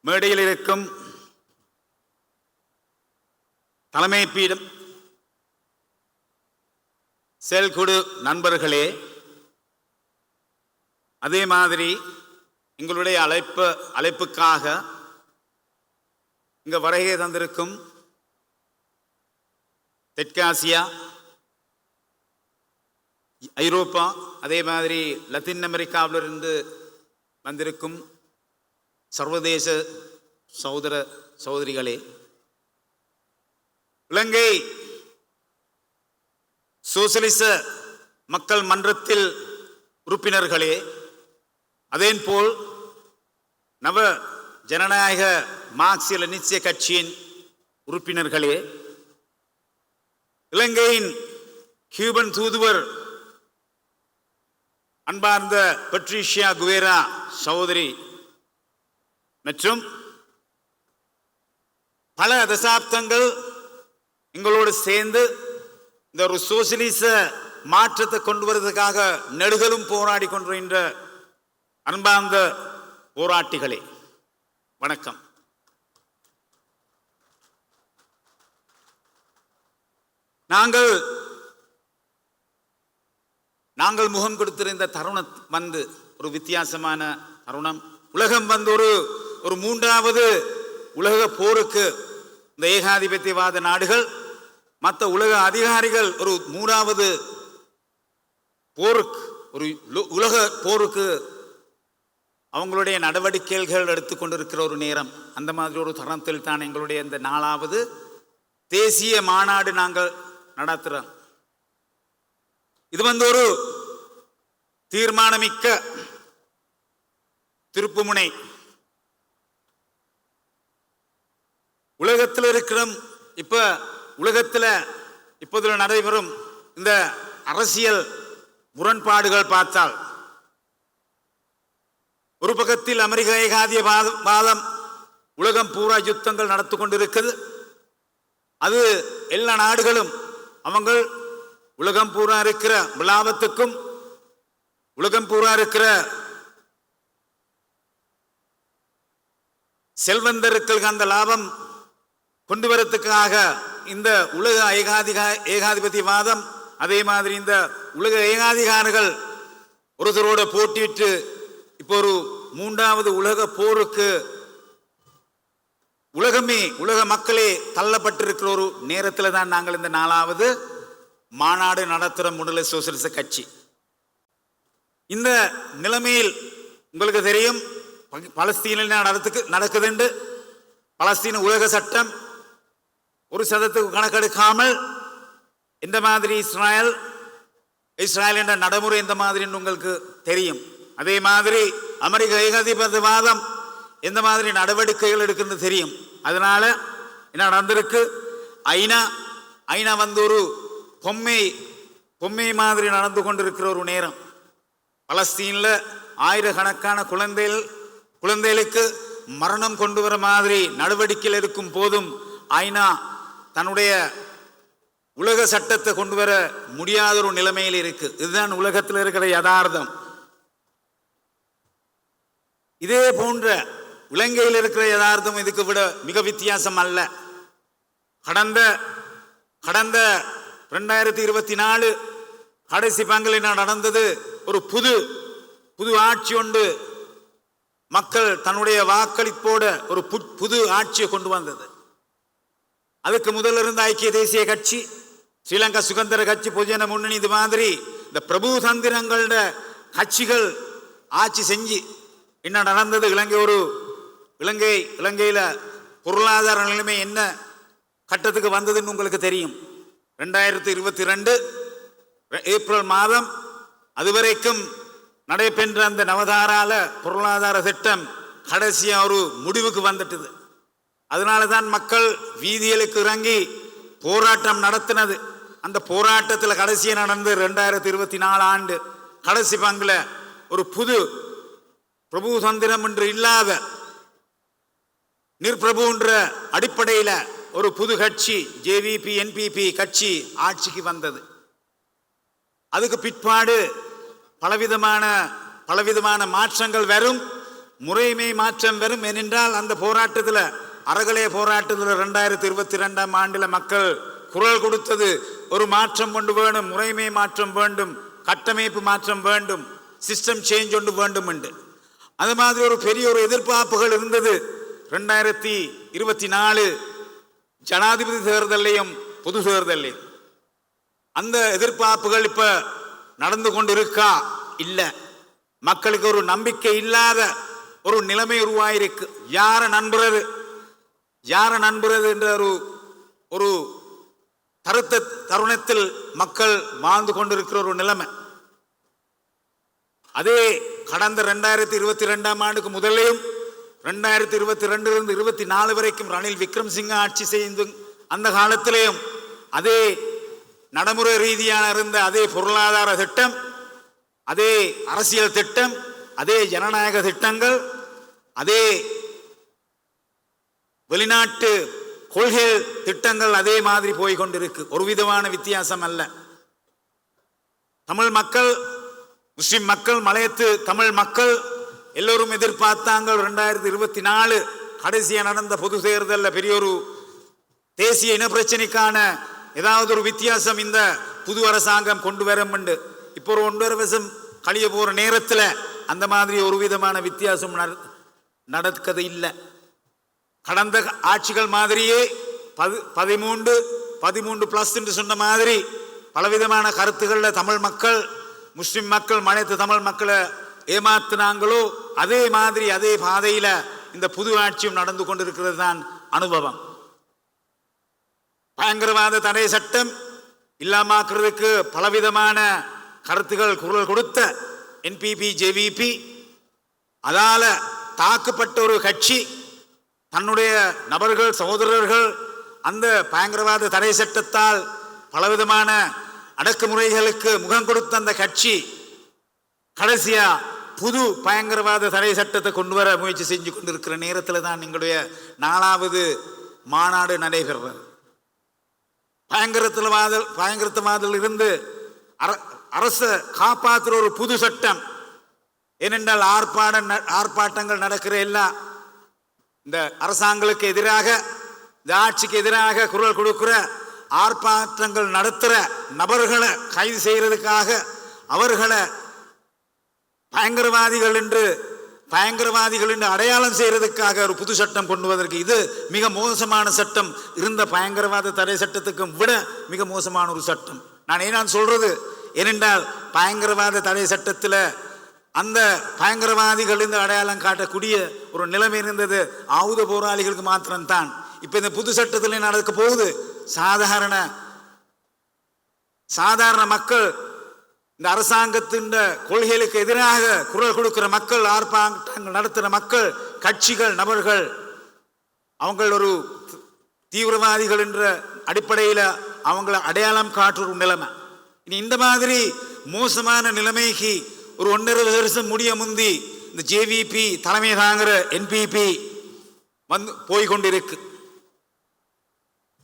மேடையில் இருக்கும் தலைமை பீடம் செயல்குழு நண்பர்களே, அதே மாதிரி எங்களுடைய அழைப்புக்காக இங்கு வருகை தந்திருக்கும் தெற்காசியா, ஐரோப்பா, அதே மாதிரி லத்தீன் அமெரிக்காவிலிருந்து வந்திருக்கும் சர்வதேச சகோதர சகோதரிகளே, இலங்கை சோசலிச மக்கள் மன்றத்தில் உறுப்பினர்களே, அதேபோல் நவ ஜனநாயக மார்க்சிய லெனினிய கட்சியின் உறுப்பினர்களே, இலங்கையின் கியூபன் தூதுவர் அன்பார்ந்த பட்ரிஷியா குவேரா சகோதரி மற்றும் பல தசாப்தங்கள் எங்களோடு சேர்ந்து இந்த ஒரு சோசியலிச மாற்றத்தை கொண்டு வருவதற்காக நெடுகலும் போராடி கொண்டிருக்கின்ற அன்பார்ந்த போராட்டிகளே, வணக்கம். நாங்கள் முகம் கொடுத்திருந்த தருணம் வந்து ஒரு வித்தியாசமான தருணம். உலகம் வந்து ஒரு மூன்றாவது உலக போருக்கு இந்த ஏகாதிபத்தியவாத நாடுகள் மற்ற உலக அதிகாரிகள் ஒரு மூன்றாவது போருக்கு, ஒரு உலக போருக்கு அவங்களுடைய நடவடிக்கைகள் எடுத்துக்கொண்டிருக்கிற ஒரு நேரம். அந்த மாதிரி ஒரு தருணத்தில் தான் எங்களுடைய இந்த 4வது தேசிய மாநாடு நாங்கள் நடத்துகிறோம். இது வந்து ஒரு தீர்மானமிக்க திருப்புமுனை. உலகத்தில் இருக்கிற உலகத்தில் இப்போது நடைபெறும் இந்த அரசியல் முரண்பாடுகள் பார்த்தால், ஒரு பக்கத்தில் அமெரிக்க ஏகாதிபத்தியவாதம் உலகம் பூரா யுத்தங்கள் நடத்தி கொண்டிருக்கிறது. அது எல்லா நாடுகளும் அவங்க உலகம் பூரா இருக்கிற லாபத்துக்கும் உலகம் பூரா இருக்கிற செல்வந்தர்களுக்கு அந்த லாபம் கொண்டு வரத்துக்காக இந்த உலக ஏகாதிபத்தியவாதம், அதே மாதிரி இந்த உலக ஏகாதிகாரிகள் ஒருத்தரோட போட்டியிட்டு இப்போ ஒரு 3வது உலக போருக்கு உலக மக்களே தள்ளப்பட்டிருக்கிற ஒரு நேரத்தில் தான் நாங்கள் இந்த 4வது மாநாடு நடத்துகிற விடுதலை சோசலிச கட்சி. இந்த நிலைமையில் உங்களுக்கு தெரியும், பலஸ்தீனில் நடக்குதுண்டு. பலஸ்தீன உலக சட்டம் ஒரு சதத்துக்கு கணக்கெடுக்காமல் இந்த மாதிரி இஸ்ராயல் என்ற நடைமுறை இந்த மாதிரி உங்களுக்கு தெரியும். அதே மாதிரி அமெரிக்க ஏகாதிபத்தியவாதம் எந்த மாதிரி நடவடிக்கைகள் எடுக்கிறது தெரியும். அதனால என்ன நடந்திருக்கு, ஐநா வந்து ஒரு பொம்மை மாதிரி நடந்து கொண்டிருக்கிற ஒரு நேரம். பலஸ்தீனில் ஆயிரக்கணக்கான குழந்தைகளுக்கு மரணம் கொண்டு வர மாதிரி நடவடிக்கைகள் இருக்கும் போதும் ஐநா தன்னுடைய உலக சட்டத்தை கொண்டு வர முடியாத ஒரு நிலைமையில் இருக்கு. இதுதான் உலகத்தில் இருக்கிற யதார்த்தம். இதே போன்ற இலங்கையில் இருக்கிற யதார்த்தம் இதுக்கு விட மிக வித்தியாசம் அல்ல. கடந்த 2024 கடைசி பங்கில் நடந்தது ஒரு புது ஆட்சி ஒன்று மக்கள் தன்னுடைய வாக்களிப்போட ஒரு புது ஆட்சியை கொண்டு வந்தது. அதுக்கு முதல்ல இருந்த ஐக்கிய தேசிய கட்சி, ஸ்ரீலங்கா சுதந்திர கட்சி, பொதுஜன முன்னணி, இது மாதிரி இந்த பிரபு தந்திரங்களோட கட்சிகள் ஆட்சி செஞ்சு என்ன நடந்தது, இலங்கையில் பொருளாதார நிலைமை என்ன கட்டத்துக்கு வந்ததுன்னு உங்களுக்கு தெரியும். 2022 ஏப்ரல் மாதம் அதுவரைக்கும் நடைபெற்ற அந்த நவதாரால பொருளாதார திட்டம் கடைசியா ஒரு முடிவுக்கு வந்துட்டது. அதனால தான் மக்கள் வீதிகளுக்கு இறங்கி போராட்டம் நடத்தினது. அந்த போராட்டத்தில் கடைசியா நடந்து 2024 ஆண்டு கடைசி பங்குல ஒரு புது பிரபு தந்திரம் என்று இல்லாத நிர்பிரபுன்ற அடிப்படையில் ஒரு புது கட்சி ஜேவிபி என்பிபி கட்சி ஆட்சிக்கு வந்தது. அதுக்கு பிற்பாடு பலவிதமான மாற்றங்கள் வரும். முறைமை மாற்றம் வரும். ஏனென்றால் அந்த போராட்டத்தில் அறகலைய போராட்டத்தில் 2022ஆம் ஆண்டில் மக்கள் குரல் கொடுத்தது ஒரு மாற்றம் கொண்டு வேணும், முறைமை மாற்றம் வேண்டும், கட்டமைப்பு மாற்றம் வேண்டும், சிஸ்டம் சேஞ்ச் ஒன்று வேண்டும் என்று. அது மாதிரி ஒரு பெரிய ஒரு எதிர்பார்ப்புகள் இருந்தது. 2024 ஜனாதிபதி தேர்தலையும் பொது தேர்தலையும் அந்த எதிர்பார்ப்புகள் இப்ப நடந்து கொண்டிருக்கா? இல்ல. மக்களுக்கு ஒரு நம்பிக்கை இல்லாத ஒரு நிலைமை உருவாயிருக்கு. யாரை நண்புறது என்ற ஒரு தருணத்தில் மக்கள் வாழ்ந்து கொண்டிருக்கிற ஒரு நிலைமை. அதே கடந்த 2022ஆம் ஆண்டுக்கு முதலையும் 2022 24 வரைக்கும் ரணில் விக்ரமசிங்க ஆட்சி செய்து அந்த காலத்திலேயும் அதே நடைமுறை ரீதியான இருந்த அதே பொருளாதார திட்டம், அதே அரசியல் திட்டம், அதே ஜனநாயக திட்டங்கள், அதே வெளிநாட்டு கொள்கை திட்டங்கள் அதே மாதிரி போய் கொண்டிருக்கு. ஒரு விதமான வித்தியாசம் அல்ல. தமிழ் மக்கள், முஸ்லிம் மக்கள், மலையத்து தமிழ் மக்கள் எல்லோரும் எதிர்பார்த்தாங்க 2024 கடைசியா நடந்த பொது தேர்தலில் பெரிய ஒரு தேசிய இன பிரச்சனைக்கான ஏதாவது ஒரு வித்தியாசம் இந்த புது அரசாங்கம் கொண்டு வரும். இப்போ ஒரு 1.5 வருஷம் கழிய போற நேரத்தில் அந்த மாதிரி ஒரு விதமான வித்தியாசம் நடக்கிறது இல்லை. கடந்த ஆட்சிகள் மாதிரியே 13+ என்று சொன்ன மாதிரி பலவிதமான கருத்துக்களில் தமிழ் மக்கள், முஸ்லிம் மக்கள், மலையத்து தமிழ் மக்களை ஏமாத்தினாங்களோ அதே மாதிரி அதே பாதையில இந்த புது ஆட்சியும் நடந்து கொண்டிருக்கிறது தான் அனுபவம். பயங்கரவாத தடை சட்டம் இல்லாமக்கிறதுக்கு பலவிதமான கருத்துக்கள் குரல் கொடுத்த NPP JVP, அதால தாக்கப்பட்ட ஒரு கட்சி, தன்னுடைய நபர்கள் சகோதரர்கள் அந்த பயங்கரவாத தடை சட்டத்தால் பலவிதமான அடக்குமுறைகளுக்கு முகம் கொடுத்த அந்த கட்சி கடைசியா புது பயங்கரவாத தடை சட்டத்தை கொண்டு வர முயற்சி செஞ்சு கொண்டிருக்கிற நேரத்தில் தான் எங்களுடைய 4வது மாநாடு நடைபெறுறது. பயங்கரவாதில் இருந்து அரச காப்பாற்றுற ஒரு புது சட்டம். ஏனென்றால் ஆர்ப்பாட்டங்கள் நடக்கிற எல்லாம் இந்த அரசாங்கங்களுக்கு எதிராக, இந்த ஆட்சிக்கு எதிராக குரல் கொடுக்கிற ஆர்ப்பாட்டங்கள் நடத்துகிற நபர்களை கைது செய்யறதுக்காக அவர்களை பயங்கரவாதிகள் என்று அடையாளம் செய்யறதுக்காக ஒரு புது சட்டம் கொண்டு வருவதற்கு இது மிக மோசமான சட்டம். இருந்த பயங்கரவாத தடை சட்டத்துக்கும் விட மிக மோசமான ஒரு சட்டம். நான் சொல்றது ஏனென்றால் பயங்கரவாத தடை சட்டத்தில் அந்த பயங்கரவாதிகள் இந்த அடையாளம் காட்டக்கூடிய ஒரு நிலைமை இருந்தது ஆயுத போராளிகளுக்கு மாத்திரம்தான். இப்ப இந்த புது சட்டத்தில் நடக்க போகுது சாதாரண மக்கள், இந்த அரசாங்கத்தின் கொள்கைகளுக்கு எதிராக குரல் கொடுக்கிற மக்கள், ஆர்ப்பாட்டங்கள் நடத்துகிற மக்கள், கட்சிகள், நபர்கள், அவங்க ஒரு தீவிரவாதிகள் என்ற அடிப்படையில் அவங்களை அடையாளம் காட்டுற ஒரு நிலைமை. இனி இந்த மாதிரி மோசமான நிலைமைக்கு ஒரு 1.5 வருஷம் முடிய முந்தி இந்த JVP தலைமை தாங்குற NPP வந்து போய்கொண்டிருக்கு.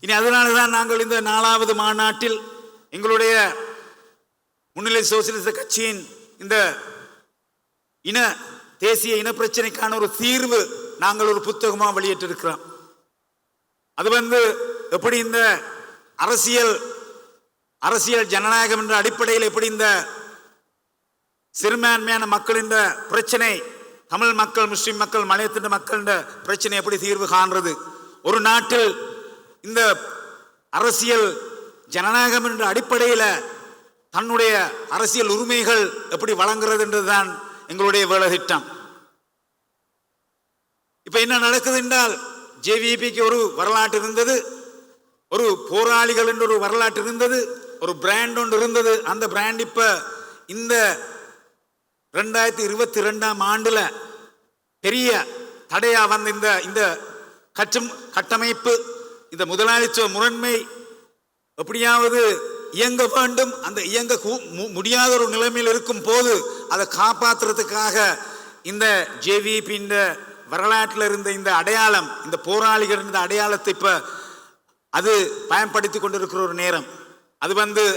இனி அதனால்தான் நாங்கள் இந்த 4வது மாநாட்டில் எங்களுடைய முன்னிலை சோசியலிச கட்சியின் இந்த தேசிய இன பிரச்சனைக்கான ஒரு தீர்வு நாங்கள் ஒரு புத்தகமாக வெளியிட்டிருக்கிறோம். அது எப்படி இந்த அரசியல் ஜனநாயகம் என்ற அடிப்படையில் எப்படி இந்த சிறுபான்மையான மக்களின் பிரச்சனை, தமிழ் மக்கள், முஸ்லிம் மக்கள், மலையத்தின் மக்களின் பிரச்சனை எப்படி தீர்வு காண்றது, ஒரு நாட்டில் இந்த அரசியல் ஜனநாயகம் என்ற அடிப்படையில் தன்னுடைய அரசியல் உரிமைகள் எப்படி வழங்குறது என்றுதான் எங்களுடைய வேலை திட்டம். இப்ப என்ன நடக்குது என்றால், JVPக்கு ஒரு வரலாற்று இருந்தது, ஒரு போராளிகள் என்ற ஒரு வரலாற்று இருந்தது, ஒரு பிராண்ட் ஒன்று இருந்தது. அந்த பிராண்ட் இப்ப இந்த 2022ஆம் ஆண்டுல பெரிய தடையா வந்த இந்த கட்டமைப்பு, இந்த முதலாளித்துவ முரண்மை எப்படியாவது இயங்க வேண்டும். அந்த இயங்க முடியாத ஒரு நிலைமையில் இருக்கும் போது அதை காப்பாற்றுறதுக்காக இந்த JVP வரலாற்றில் இருந்த இந்த அடையாளம், இந்த போராளிகள் இருந்த அடையாளத்தை இப்ப அது பயன்படுத்தி கொண்டிருக்கிற ஒரு நேரம். அது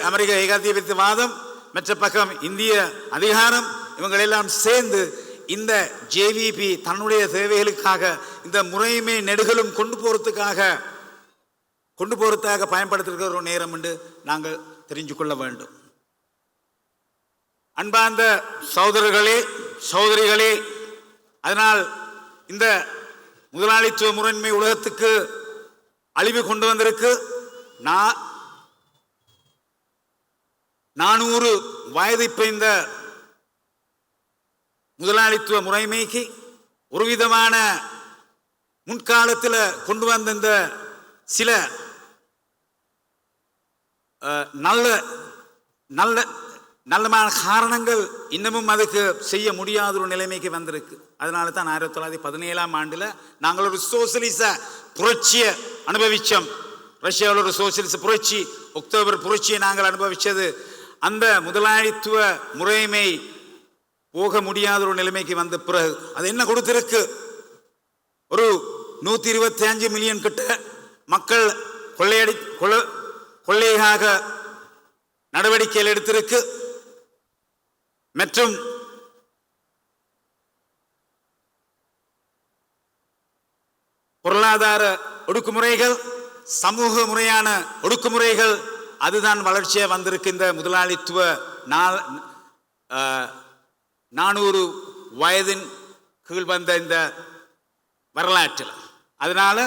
அமெரிக்க ஏகாதிபத்தியவாதம், மற்ற பக்கம் இந்திய அதிகாரம், இவங்களெல்லாம் சேர்ந்து இந்த ஜேவிபி தன்னுடைய தேவைகளுக்காக இந்த முறைமை நெடுகளும் கொண்டு போறதுக்காக பயன்படுத்திருக்கிற ஒரு நேரம் என்று நாங்கள் தெரிஞ்சு கொள்ள வேண்டும். அன்பார்ந்த சகோதரர்களே, சகோதரிகளே, அதனால் இந்த முதலாளித்துவ முறைமை உலகத்துக்கு அழிவு கொண்டு வந்திருக்கு. 400 வயது இப்ப இந்த முதலாளித்துவ முறைமைக்கு ஒரு விதமான முன்காலத்தில் கொண்டு வந்த இந்த சில நல்லமான காரணங்கள் இன்னமும் அதுக்கு செய்ய முடியாத ஒரு நிலைமைக்கு வந்திருக்கு. அதனால தான் 1917ஆம் ஆண்டில் நாங்கள் ஒரு சோசியலிச புரட்சியை அனுபவித்தோம். ரஷ்யாவில் ஒரு சோசியலிச புரட்சி, அக்டோபர் புரட்சியை நாங்கள் அனுபவித்தது. அந்த முதலாளித்துவ முறைமை போக முடியாத ஒரு நிலைமைக்கு வந்த பிறகு அது என்ன கொடுத்திருக்கு? ஒரு 125 மில்லியன் கிட்ட மக்கள் கொள்ளையாக நடவடிக்கைகள் எடுத்திருக்கு. மற்றும் பொருளாதார ஒடுக்குமுறைகள், சமூக முறையான ஒடுக்குமுறைகள், அதுதான் வளர்ச்சியாக வந்திருக்கு இந்த முதலாளித்துவ 400 வயதின் கீழ் வந்த இந்த வரலாற்றில். அதனால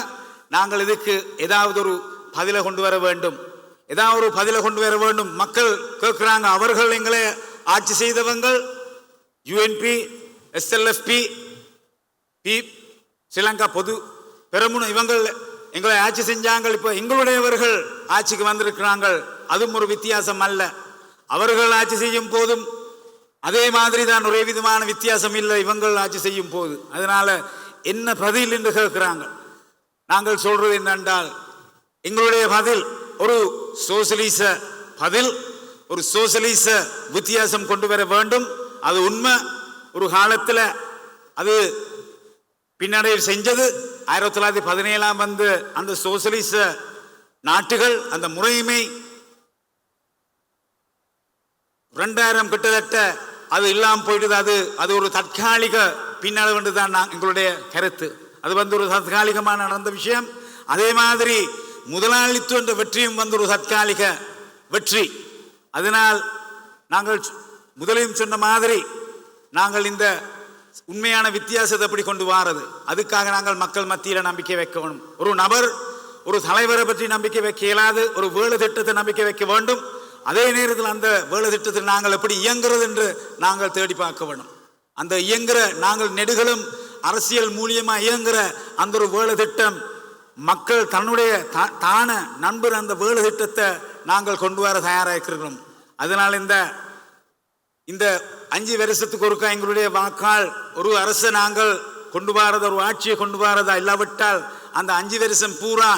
நாங்கள் இதுக்கு ஏதாவது ஒரு பதிலை கொண்டு வர வேண்டும், ஏதாவது ஒரு பதிலை கொண்டு வர வேண்டும். மக்கள் கேட்குறாங்க, அவர்கள் எங்களை ஆட்சி செய்தவங்கள் யூஎன்பி, எஸ்எல்எஃப்பி, ஸ்ரீலங்கா பொது பெருமுன இவங்கள் எங்களை ஆட்சி செஞ்சாங்க. இப்போ எங்களுடையவர்கள் ஆட்சிக்கு வந்திருக்கிறாங்க. அதுவும் ஒரு வித்தியாசம் அல்ல. அவர்கள் ஆட்சி செய்யும் போதும் அதே மாதிரி தான், ஒரே விதமான வித்தியாசம் இல்லை இவங்கள் ஆட்சி செய்யும் போது. அதனால என்ன பதில் என்று கேட்கிறாங்க. நாங்கள் சொல்றது என்னென்றால், எங்களுடைய பதில் ஒரு சோசியலிச பதில், ஒரு சோசியலிச வித்தியாசம் கொண்டு வர வேண்டும். அது உண்மை. ஒரு காலத்தில் அது பின்னடைவு செஞ்சது. 1917ஆம் வந்து அந்த சோசியலிச நாட்டுகள் அந்த முறைமை 2000 கிட்டத்தட்ட அது இல்லாமல் போயிடுது. அது ஒரு தற்காலிக பின்னடைவு தான் எங்களுடைய கருத்து. அது வந்து ஒரு தற்காலிகமாக நடந்த விஷயம். அதே மாதிரி முதலாளித்துவ என்ற வெற்றியும் வந்து ஒரு தற்காலிக வெற்றி. அதனால் நாங்கள் முதலையும் சொன்ன மாதிரி நாங்கள் இந்த உண்மையான வித்தியாசத்தை எப்படி கொண்டு வாரது, அதுக்காக நாங்கள் மக்கள் மத்தியில் நம்பிக்கை வைக்க வேண்டும். ஒரு நபர், ஒரு தலைவரை பற்றி நம்பிக்கை வைக்க இயலாது. ஒரு வேலை திட்டத்தை நம்பிக்கை வைக்க வேண்டும். அதே நேரத்தில் அந்த வேலை திட்டத்தில் நாங்கள் எப்படி இயங்குறது என்று நாங்கள் தேடி பார்க்க வேண்டும். அந்த இயங்குற நாங்கள் நெடுகளும் அரசியல் மூலியமாக இயங்குற அந்த ஒரு வேலை திட்டம் மக்கள் தன்னுடைய தான நண்பர் அந்த வேலை திட்டத்தை நாங்கள் கொண்டு வர தயாராக இருக்கிறோம். அதனால் இந்த 5 வருஷத்துக்கு ஒருக்கா எங்களுடைய வாக்கால் ஒரு அரசை நாங்கள் கொண்டு வரத, ஒரு ஆட்சியை கொண்டு வரதா, இல்லாவிட்டால் அந்த 5 வருஷம் பூரா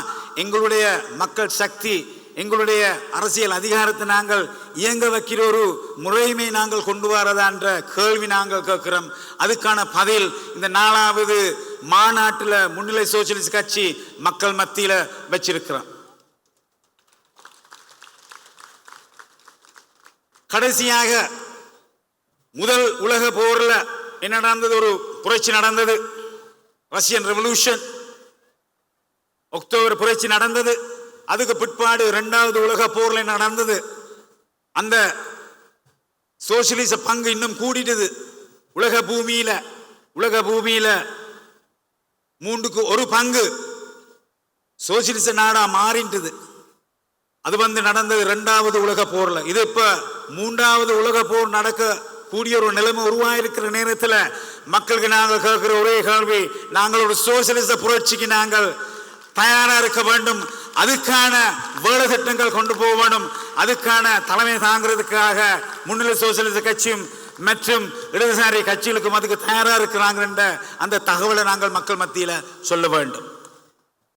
எங்களுடைய மக்கள் சக்தி, எங்களுடைய அரசியல் அதிகாரத்தை நாங்கள் இயங்க வைக்கிற ஒரு முறைமை நாங்கள் கொண்டு வரதா என்ற கேள்வி நாங்கள் கேட்கிறோம். அதுக்கான பதில் இந்த 4வது மாநாட்டில் முன்னிலை சோசியலிஸ்ட் கட்சி மக்கள் மத்தியில் வச்சிருக்கிறோம். கடைசியாக முதல் உலக போரில் என்ன நடந்தது? ஒரு புரட்சி நடந்தது. ரஷ்யன் ரெவல்யூஷன், அக்டோபர் புரட்சி நடந்தது. அதுக்கு பிற்பாடு 2வது உலக போர்ல நடந்தது. அந்த சோசியலிச பங்கு இன்னும் கூடிட்டது. உலக பூமியில 3க்கு 1 பங்கு சோசியலிச நாடா மாறிட்டது. அது வந்து நடந்தது 2வது உலக போர்ல. இது இப்ப 3வது உலக போர் நடக்க கூடிய ஒரு நிலைமை உருவாயிருக்கிற நேரத்தில் மக்களுக்கு நாங்கள் கேட்கிற ஒரே கேள்வி, நாங்கள் ஒரு சோசியலிச புரட்சிக்கு நாங்கள் தயாராக இருக்க வேண்டும். அதுக்கான வேலை திட்டங்கள் கொண்டு போக வேண்டும். அதுக்கான தலைமை தாங்கிறதுக்காக முன்னிலை சோசியலிச கட்சியும் மற்றும் இடதுசாரி கட்சிகளுக்கும் அதுக்கு தயாராக இருக்கிறாங்க என்ற அந்த தகவலை நாங்கள் மக்கள் மத்தியில் சொல்ல வேண்டும்.